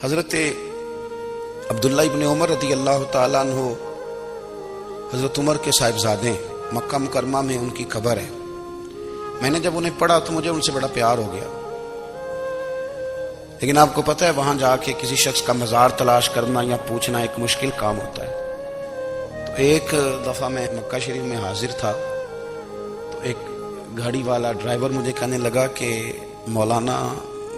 حضرت عبداللہ ابن عمر رضی اللہ تعالیٰ عنہ حضرت عمر کے صاحبزادے، مکہ مکرمہ میں ان کی قبر ہے۔ میں نے جب انہیں پڑھا تو مجھے ان سے بڑا پیار ہو گیا، لیکن آپ کو پتہ ہے وہاں جا کے کسی شخص کا مزار تلاش کرنا یا پوچھنا ایک مشکل کام ہوتا ہے۔ تو ایک دفعہ میں مکہ شریف میں حاضر تھا تو ایک گاڑی والا ڈرائیور مجھے کہنے لگا کہ مولانا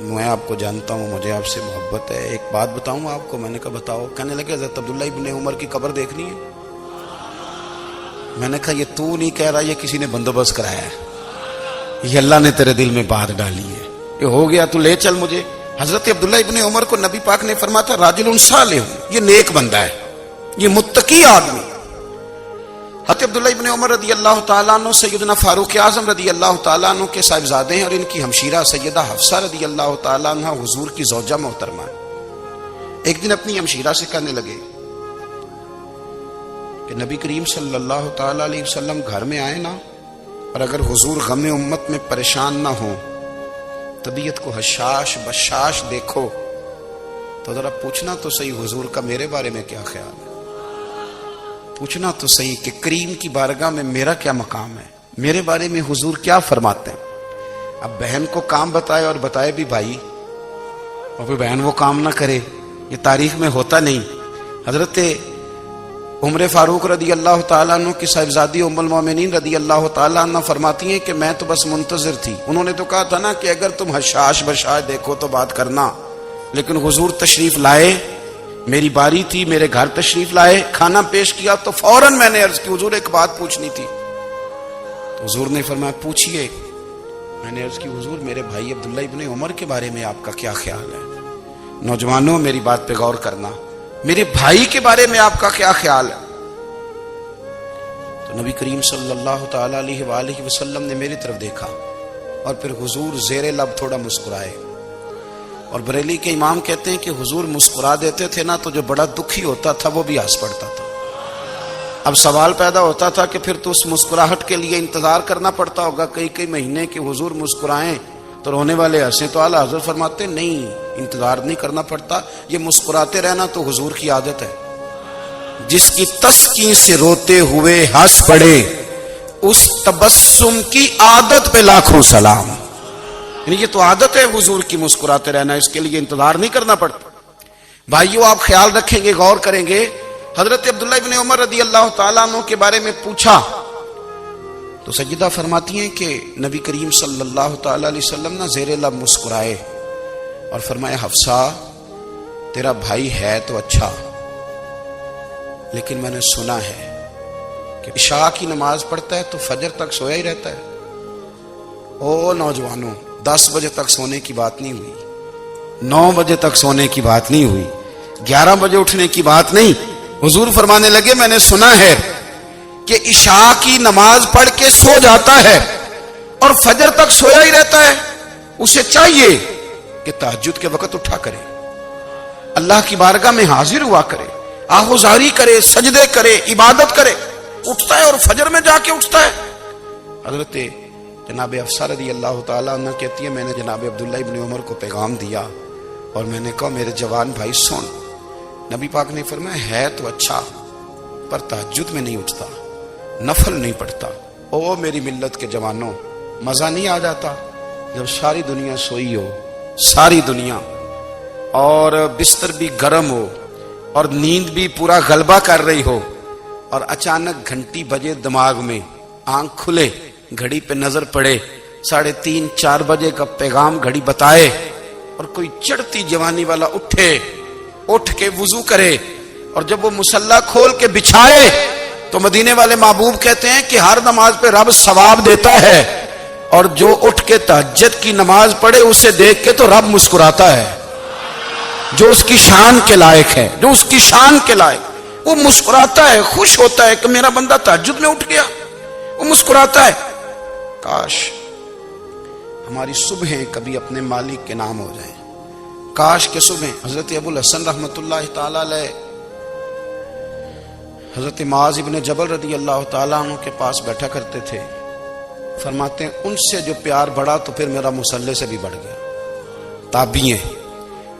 میں آپ کو جانتا ہوں، مجھے آپ سے محبت ہے، ایک بات بتاؤں آپ کو۔ میں نے کہا بتاؤ۔ کہنے لگے حضرت عبداللہ ابن عمر کی قبر دیکھنی ہے۔ میں نے کہا یہ تو نہیں کہہ رہا، یہ کسی نے بندوبست کرایا ہے، یہ اللہ نے تیرے دل میں بات ڈالی ہے، یہ ہو گیا، تو لے چل مجھے۔ حضرت عبداللہ ابن عمر کو نبی پاک نے فرمایا تھا راجل صالح، یہ نیک بندہ ہے، یہ متقی آدمی۔ حضرت عبداللہ ابن عمر رضی اللہ تعالیٰ عنہ سیدنا فاروق اعظم رضی اللہ تعالیٰ عنہ کے صاحبزادے ہیں، اور ان کی ہمشیرہ سیدہ حفصہ رضی اللہ تعالیٰ عنہ حضور کی زوجہ محترمہ ہے۔ ایک دن اپنی ہمشیرہ سے کہنے لگے کہ نبی کریم صلی اللہ تعالیٰ علیہ وسلم گھر میں آئے نا، اور اگر حضور غم امت میں پریشان نہ ہوں، طبیعت کو حشاش بشاش دیکھو، تو ذرا پوچھنا تو صحیح حضور کا میرے بارے میں کیا خیال ہے، پوچھنا تو صحیح کہ کریم کی بارگاہ میں میرا کیا مقام ہے، میرے بارے میں حضور کیا فرماتے ہیں۔ اب بہن کو کام بتائے، اور بتائے بھی بھائی، اور پھر بہن وہ کام نہ کرے، یہ تاریخ میں ہوتا نہیں۔ حضرت عمر فاروق رضی اللہ تعالیٰ عنہ کی صاحبزادی ام المومنین رضی اللہ تعالیٰ عنہ فرماتی ہیں کہ میں تو بس منتظر تھی، انہوں نے تو کہا تھا نا کہ اگر تم حشاش بشاش دیکھو تو بات کرنا، لیکن حضور تشریف لائے، میری باری تھی، میرے گھر تشریف لائے، کھانا پیش کیا تو فوراً میں نے عرض کی حضور ایک بات پوچھنی تھی۔ تو حضور نے فرمایا پوچھئے۔ میں نے عرض کی حضور میرے بھائی عبداللہ ابن عمر کے بارے میں آپ کا کیا خیال ہے؟ نوجوانوں میری بات پہ غور کرنا، میرے بھائی کے بارے میں آپ کا کیا خیال ہے؟ تو نبی کریم صلی اللہ تعالیٰ علیہ وآلہ وسلم نے میری طرف دیکھا، اور پھر حضور زیر لب تھوڑا مسکرائے، اور بریلی کے امام کہتے ہیں کہ حضور مسکرا دیتے تھے نا تو جو بڑا دکھی ہوتا تھا وہ بھی ہنس پڑتا تھا۔ اب سوال پیدا ہوتا تھا کہ پھر تو اس مسکراہٹ کے لیے انتظار کرنا پڑتا ہوگا کئی مہینے کہ حضور مسکرائیں تو رونے والے ہنسیں، تو اعلیٰ حضرت فرماتے نہیں، انتظار نہیں کرنا پڑتا، یہ مسکراتے رہنا تو حضور کی عادت ہے۔ جس کی تسکین سے روتے ہوئے ہنس پڑے، اس تبسم کی عادت پہ لاکھوں سلام۔ یعنی یہ تو عادت ہے حضور کی مسکراتے رہنا، اس کے لیے انتظار نہیں کرنا پڑتا۔ بھائیو آپ خیال رکھیں گے، غور کریں گے، حضرت عبداللہ ابن عمر رضی اللہ تعالیٰ عنہ کے بارے میں پوچھا تو سیدہ فرماتی ہیں کہ نبی کریم صلی اللہ تعالیٰ علیہ وسلم نہ زیر لب مسکرائے اور فرمایا حفصہ تیرا بھائی ہے تو اچھا، لیکن میں نے سنا ہے کہ عشاء کی نماز پڑھتا ہے تو فجر تک سویا ہی رہتا ہے۔ او نوجوانوں، 10 بجے تک سونے کی بات نہیں ہوئی، 9 بجے تک سونے کی بات نہیں ہوئی، 11 بجے اٹھنے کی بات نہیں۔ حضور فرمانے لگے میں نے سنا ہے کہ عشاء کی نماز پڑھ کے سو جاتا ہے اور فجر تک سویا ہی رہتا ہے، اسے چاہیے کہ تہجد کے وقت اٹھا کرے، اللہ کی بارگاہ میں حاضر ہوا کرے، آہوزاری کرے، سجدے کرے، عبادت کرے، اٹھتا ہے اور فجر میں جا کے اٹھتا ہے۔ حضرت جناب حفصہ رضی اللہ تعالیٰ عنہ کہتی ہے میں نے جناب عبداللہ ابن عمر کو پیغام دیا اور میں نے کہا میرے جوان بھائی سن، نبی پاک نے فرمایا ہے تو اچھا پر تہجد میں نہیں اٹھتا، نفل نہیں پڑھتا۔ او میری ملت کے جوانوں، مزہ نہیں آ جاتا جب ساری دنیا سوئی ہو، ساری دنیا، اور بستر بھی گرم ہو اور نیند بھی پورا غلبہ کر رہی ہو، اور اچانک گھنٹی بجے دماغ میں، آنکھ کھلے، گھڑی پہ نظر پڑے، 3:30 4 بجے کا پیغام گھڑی بتائے، اور کوئی چڑھتی جوانی والا اٹھ کے وضو کرے، اور جب وہ مصلی کھول کے بچھائے تو مدینے والے محبوب کہتے ہیں کہ ہر نماز پہ رب ثواب دیتا ہے، اور جو اٹھ کے تہجد کی نماز پڑھے اسے دیکھ کے تو رب مسکراتا ہے، جو اس کی شان کے لائق ہے، جو اس کی شان کے لائق، وہ مسکراتا ہے، خوش ہوتا ہے کہ میرا بندہ تہجد میں اٹھ گیا، وہ مسکراتا ہے۔ کاش ہماری صبحیں کبھی اپنے مالک کے نام ہو جائیں، کاش کے صبح۔ حضرت ابو الحسن رحمۃ اللہ تعالی علیہ حضرت معاذ ابن جبل رضی اللہ تعالیٰ عنہ کے پاس بیٹھا کرتے تھے، فرماتے ہیں ان سے جو پیار بڑھا تو پھر میرا مصلی سے بھی بڑھ گیا۔ تابعین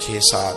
6-7,